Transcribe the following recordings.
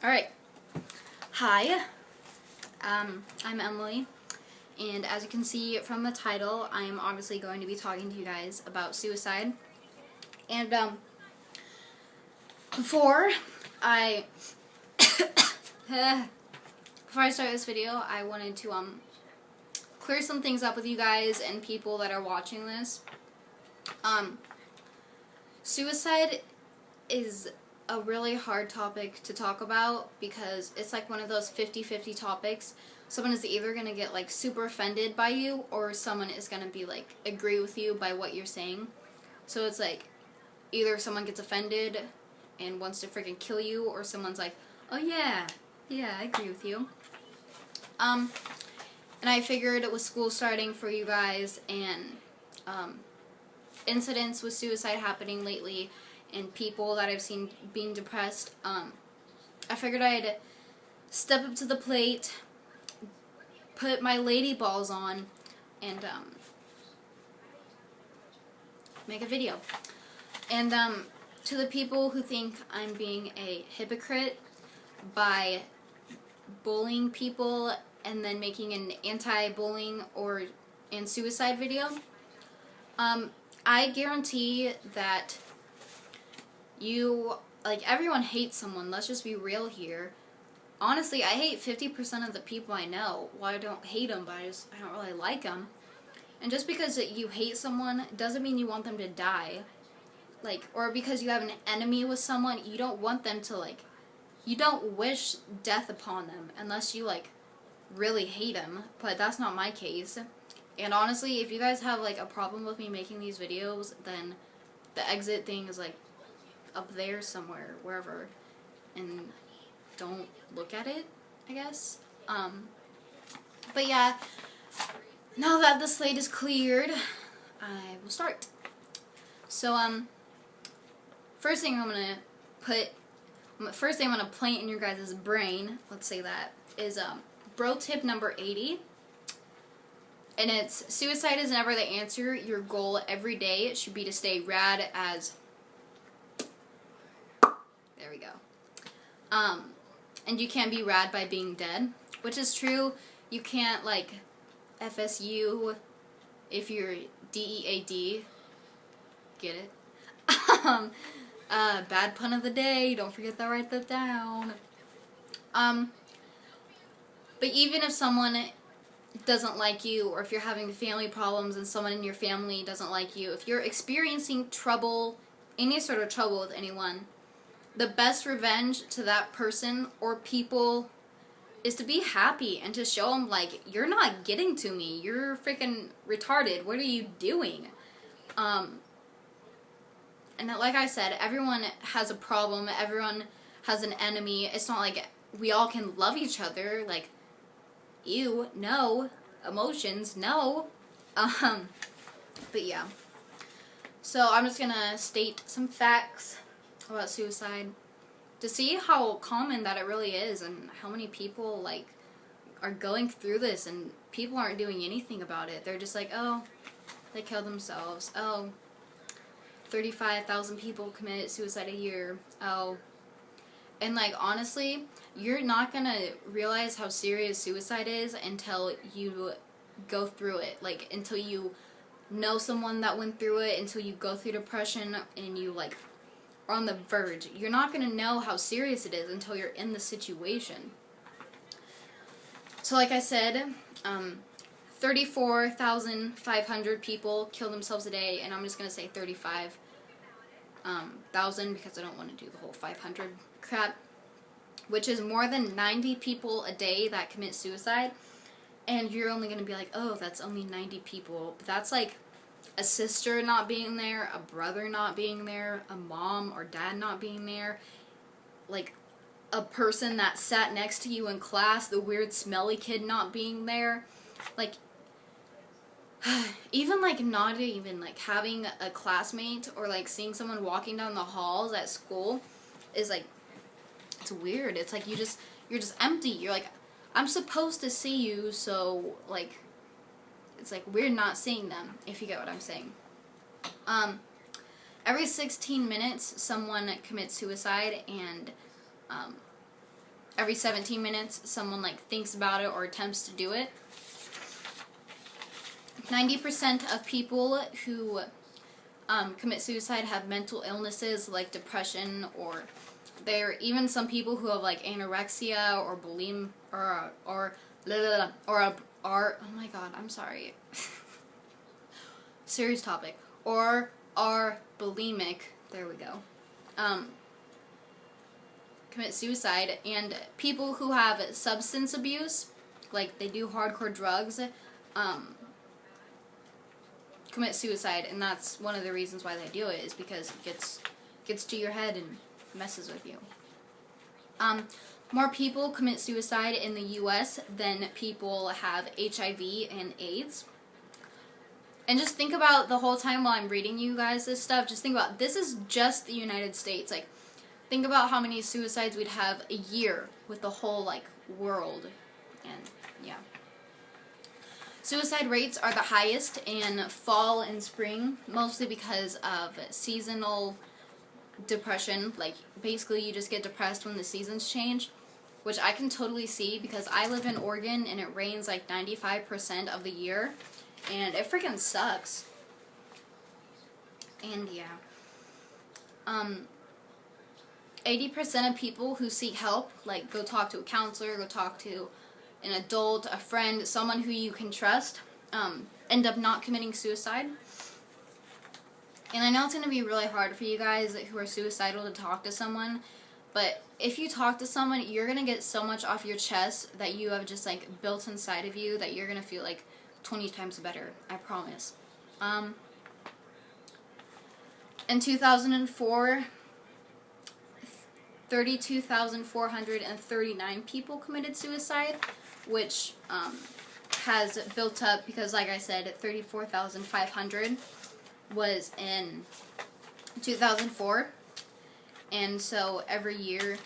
Alright. Hi. I'm Emily, and as you can see from the title, I am obviously going to be talking to you guys about suicide. And, before I start this video, I wanted to, clear some things up with you guys and people that are watching this. Suicide is a really hard topic to talk about because it's like one of those 50-50 topics. Someone is either going to get like super offended by you, or someone is going to be like agree with you by what you're saying. So it's like either someone gets offended and wants to freaking kill you, or someone's like, oh yeah, I agree with you. And I figured with school starting for you guys and incidents with suicide happening lately and people that I've seen being depressed, I figured I'd step up to the plate, put my lady balls on, and make a video. And to the people who think I'm being a hypocrite by bullying people and then making an anti-bullying and suicide video, I guarantee that everyone hates someone. Let's just be real here. Honestly, I hate 50% of the people I know. Well, I don't hate them, but I don't really like them. And just because you hate someone doesn't mean you want them to die. Or because you have an enemy with someone, you don't want them to, you don't wish death upon them unless you, really hate them. But that's not my case. And honestly, if you guys have, a problem with me making these videos, then the exit thing is, up there somewhere, wherever, and don't look at it, I guess. But yeah, now that the slate is cleared, I will start. So, first thing I'm gonna plant in your guys' brain, let's say that, is, bro tip number 80. And it's, suicide is never the answer. Your goal every day should be to stay rad as... There we go. And you can't be rad by being dead, which is true. You can't, FSU if you're DEAD. Get it? Bad pun of the day. Don't forget to write that down. But even if someone doesn't like you, or if you're having family problems and someone in your family doesn't like you, if you're experiencing trouble, any sort of trouble with anyone, the best revenge to that person or people is to be happy and to show them, you're not getting to me. You're freaking retarded. What are you doing? And like I said, everyone has a problem. Everyone has an enemy. It's not like we all can love each other. Ew, no. Emotions, no. But yeah. So I'm just gonna state some facts about suicide to see how common that it really is, and how many people are going through this and people aren't doing anything about it. They're just oh, they killed themselves. Oh, 35,000 people commit suicide a year. Oh. And honestly, you're not gonna realize how serious suicide is until you go through it. Until you know someone that went through it, until you go through depression and you are on the verge. You're not gonna know how serious it is until you're in the situation. So like I said, 34,500 people kill themselves a day, and I'm just gonna say 35,000 because I don't want to do the whole 500 crap, which is more than 90 people a day that commit suicide. And you're only gonna be oh, that's only 90 people. But that's a sister not being there, a brother not being there, a mom or dad not being there, a person that sat next to you in class, the weird smelly kid not being there, even not even having a classmate or seeing someone walking down the halls at school is it's weird. It's you're just empty. You're I'm supposed to see you, so it's weird not seeing them, if you get what I'm saying. Every 16 minutes someone commits suicide, and every 17 minutes someone like thinks about it or attempts to do it. 90% of people who commit suicide have mental illnesses like depression, or there are even some people who have like anorexia or bulimia or oh my god, I'm sorry. Serious topic. Or are bulimic. There we go. Commit suicide. And people who have substance abuse, like they do hardcore drugs, commit suicide, and that's one of the reasons why they do it, is because it gets to your head and messes with you. More people commit suicide in the U.S. than people have HIV and AIDS. And just think about the whole time while I'm reading you guys this stuff, just think about, this is just the United States. Like, think about how many suicides we'd have a year with the whole, like, world. And, yeah. Suicide rates are the highest in fall and spring, mostly because of seasonal depression. Like, basically you just get depressed when the seasons change, which I can totally see because I live in Oregon and it rains like 95% of the year, and it freaking sucks. And yeah. 80% of people who seek help, like go talk to a counselor, go talk to an adult, a friend, someone who you can trust, end up not committing suicide. And I know it's going to be really hard for you guys who are suicidal to talk to someone, but if you talk to someone, you're going to get so much off your chest that you have just like built inside of you that you're going to feel like 20 times better. I promise. In 2004, 32,439 people committed suicide, which has built up because, like I said, 34,500 was in 2004, and so every year it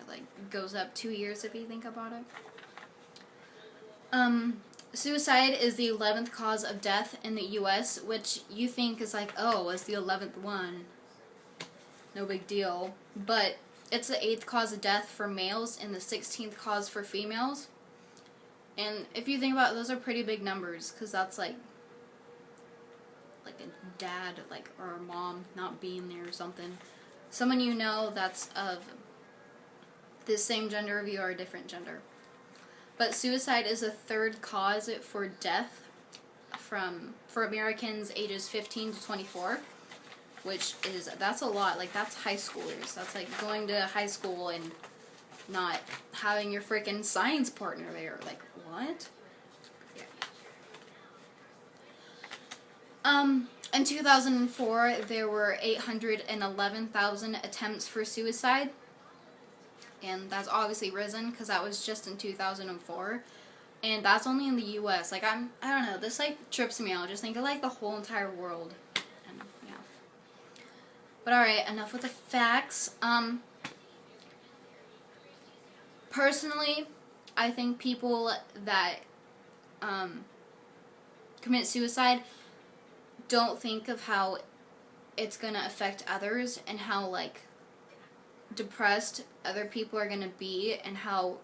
like goes up 2 years if you think about it. Suicide is the 11th cause of death in the U.S., which you think is like, oh, it's the 11th one, no big deal, but it's the 8th cause of death for males and the 16th cause for females. And if you think about it, those are pretty big numbers, because that's like a dad, like, or a mom not being there or something. Someone you know that's of the same gender of you or a different gender. But suicide is the 3rd cause for death for Americans ages 15 to 24, which is, that's a lot. Like, that's high schoolers. That's like going to high school and not having your freaking science partner there. Like, what? In 2004, there were 811,000 attempts for suicide, and that's obviously risen because that was just in 2004, and that's only in the U.S. Like, I don't know, this like trips me out. Just think of like the whole entire world, and yeah. But alright, enough with the facts. Personally, I think people that commit suicide don't think of how it's going to affect others and how, like, depressed other people are going to be and how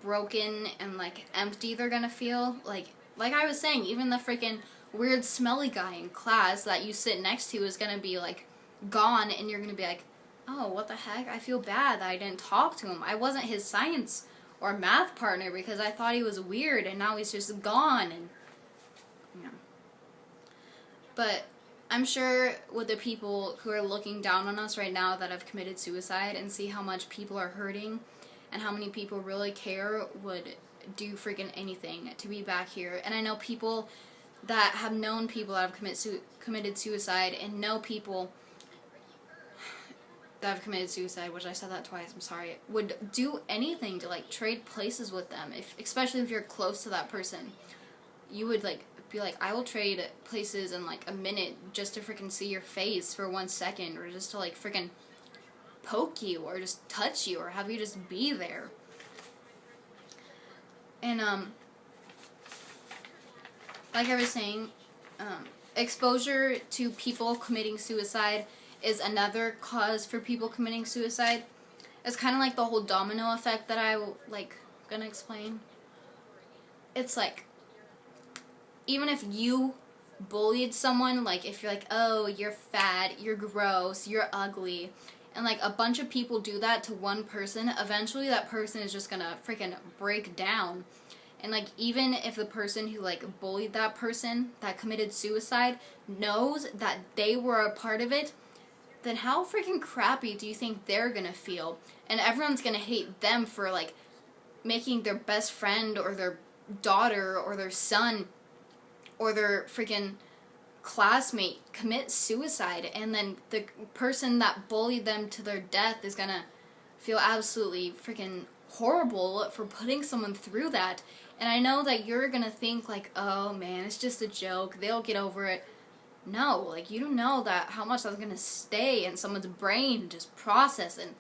broken and, like, empty they're going to feel. Like I was saying, even the freaking weird smelly guy in class that you sit next to is going to be, like, gone, and you're going to be like, oh, what the heck? I feel bad that I didn't talk to him. I wasn't his science or math partner because I thought he was weird, and now he's just gone, and yeah. But I'm sure with the people who are looking down on us right now that have committed suicide and see how much people are hurting and how many people really care would do freaking anything to be back here. And I know people that have known people that have committed suicide and know people that have committed suicide, which I said that twice, I'm sorry, would do anything to like trade places with them, especially if you're close to that person. You would like be like, I will trade places in like a minute just to freaking see your face for 1 second, or just to like freaking poke you or just touch you or have you just be there. And like I was saying, exposure to people committing suicide is another cause for people committing suicide, It's kind of like the whole domino effect that I like gonna explain. It's like, even if you bullied someone, like if you're like, oh, you're fat, you're gross, you're ugly, and like a bunch of people do that to one person, eventually that person is just gonna freaking break down. And like, even if the person who like bullied that person that committed suicide knows that they were a part of it, then how freaking crappy do you think they're gonna feel? And everyone's gonna hate them for like making their best friend or their daughter or their son or their freaking classmate commit suicide, and then the person that bullied them to their death is gonna feel absolutely freaking horrible for putting someone through that. And I know that you're gonna think like, oh man, it's just a joke, they'll get over it. No, like, you don't know that how much that's gonna stay in someone's brain, just process and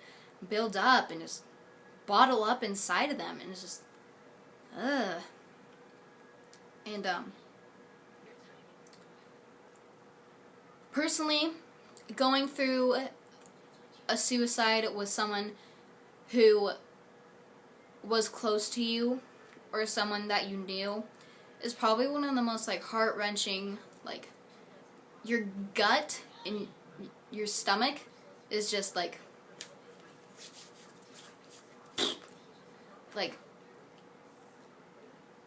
build up and just bottle up inside of them, and it's just ugh. And personally, going through a suicide with someone who was close to you or someone that you knew is probably one of the most like heart-wrenching, like, your gut and your stomach is just like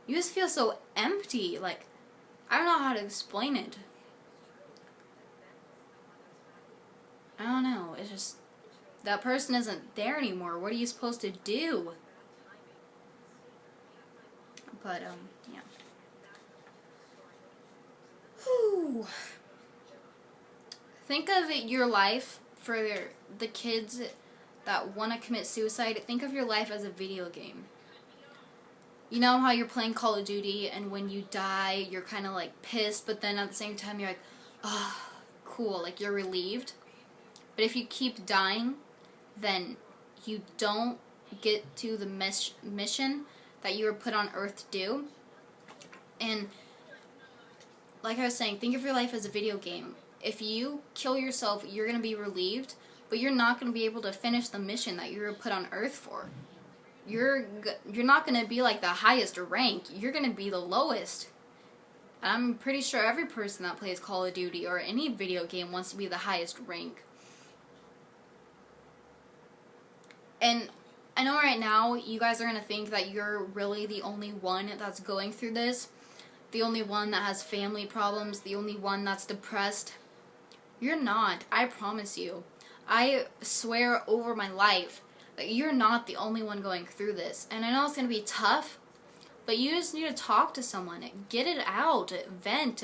you just feel so empty. Like, I don't know how to explain it. I don't know. It's just, that person isn't there anymore. What are you supposed to do? But, yeah. Whew. Think of your life for the kids that want to commit suicide. Think of your life as a video game. You know how you're playing Call of Duty, and when you die, you're kind of like pissed, but then at the same time, you're like, oh, cool, like you're relieved. But if you keep dying, then you don't get to the mission that you were put on Earth to do. And like I was saying, think of your life as a video game. If you kill yourself, you're going to be relieved, but you're not going to be able to finish the mission that you were put on Earth for. You're not going to be like the highest rank. You're going to be the lowest. And I'm pretty sure every person that plays Call of Duty or any video game wants to be the highest rank. And I know right now you guys are going to think that you're really the only one that's going through this. The only one that has family problems. The only one that's depressed. You're not. I promise you. I swear over my life that you're not the only one going through this. And I know it's going to be tough, but you just need to talk to someone. Get it out. Vent.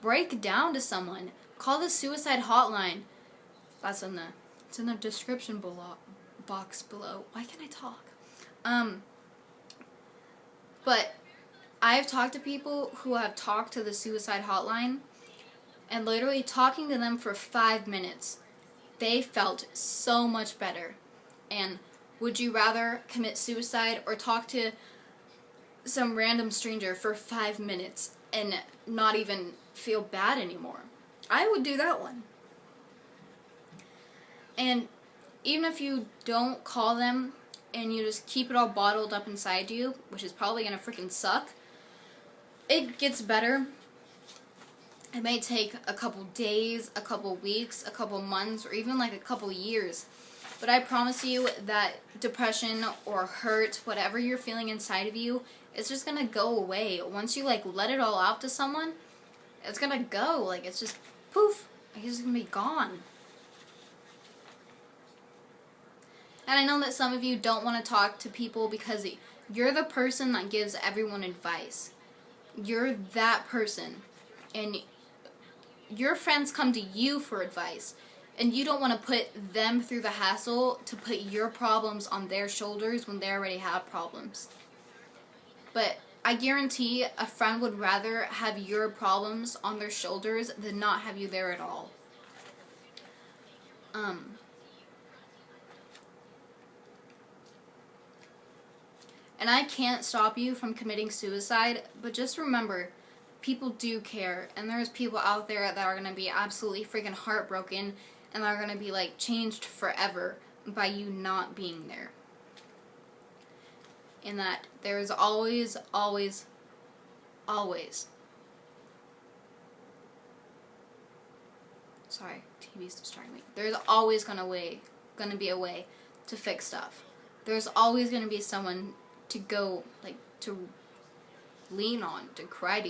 Break down to someone. Call the suicide hotline. That's in the description box below. Why can't I talk? But I've talked to people who have talked to the suicide hotline, and literally talking to them for 5 minutes, they felt so much better. And would you rather commit suicide or talk to some random stranger for 5 minutes and not even feel bad anymore? I would do that one. And even if you don't call them and you just keep it all bottled up inside you, which is probably gonna freaking suck, it gets better. It may take a couple days, a couple weeks, a couple months, or even like a couple years. But I promise you that depression or hurt, whatever you're feeling inside of you, it's just gonna go away. Once you like let it all out to someone, it's gonna go. Like, it's just poof. It's just gonna be gone. And I know that some of you don't want to talk to people because you're the person that gives everyone advice. You're that person. And your friends come to you for advice. And you don't want to put them through the hassle to put your problems on their shoulders when they already have problems. But I guarantee a friend would rather have your problems on their shoulders than not have you there at all. And I can't stop you from committing suicide, but just remember, people do care, and there's people out there that are going to be absolutely freaking heartbroken, and they're going to be like changed forever by you not being there. And that there is always, always, always. Sorry, TV's distracting me. There's always gonna be a way to fix stuff. There's always gonna be someone to go, like, to lean on, to cry to,